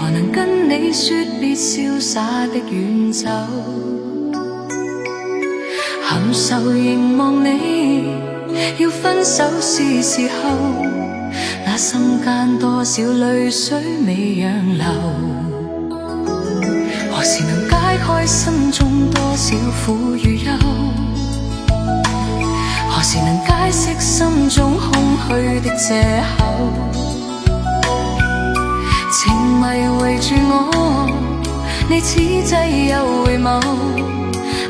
何能跟你說別瀟灑的遠走？含愁凝望你，要分手是時候，那心間多少淚水未讓流？何時能解開心中多少苦與憂？何時能解釋心中空虛的藉口？情迷圍住我，你此際又回眸，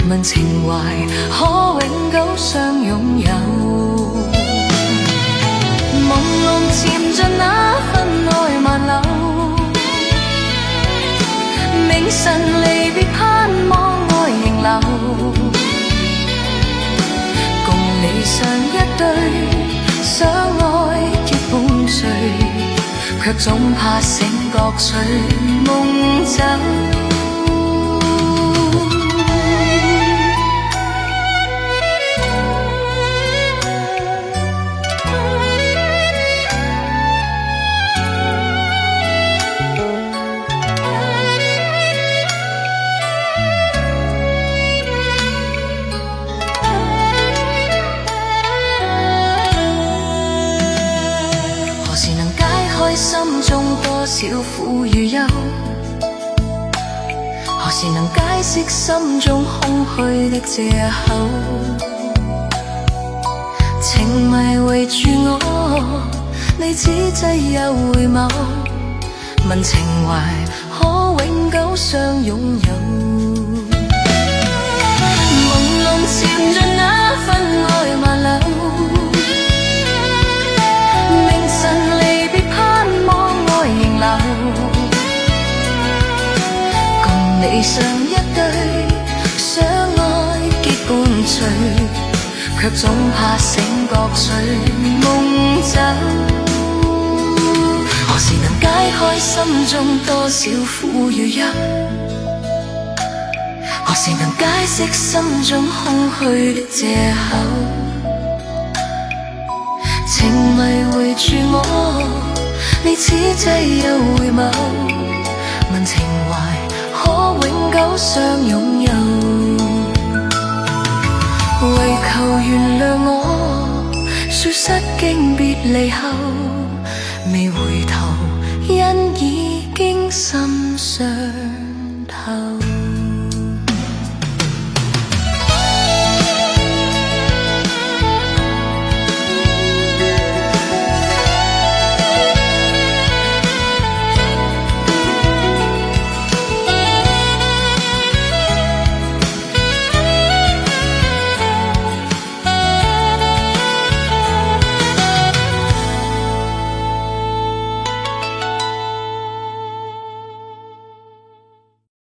問情懷可永久相擁有。朦朧潛着那份愛萬縷，明晨離別盼望愛仍留，共理想一對，相愛結伴隨，卻總怕醒覺隨夢走。心中多少苦與憂，何時能解釋心中空虛的藉口？情迷圍住我，你此際又回眸，問情懷可永久相擁有。朦朧潛着那份愛萬縷，明晨離別盼望愛仍留，共理想一對，相愛結伴隨，卻總怕醒覺隨夢走。何時能解開心中多少苦與憂？何時能解釋心中空虛的藉口？情迷圍住我，你此際又回眸，問情懷可永久相擁有。為求原諒我，說失經別離後，未回頭，因已經心傷。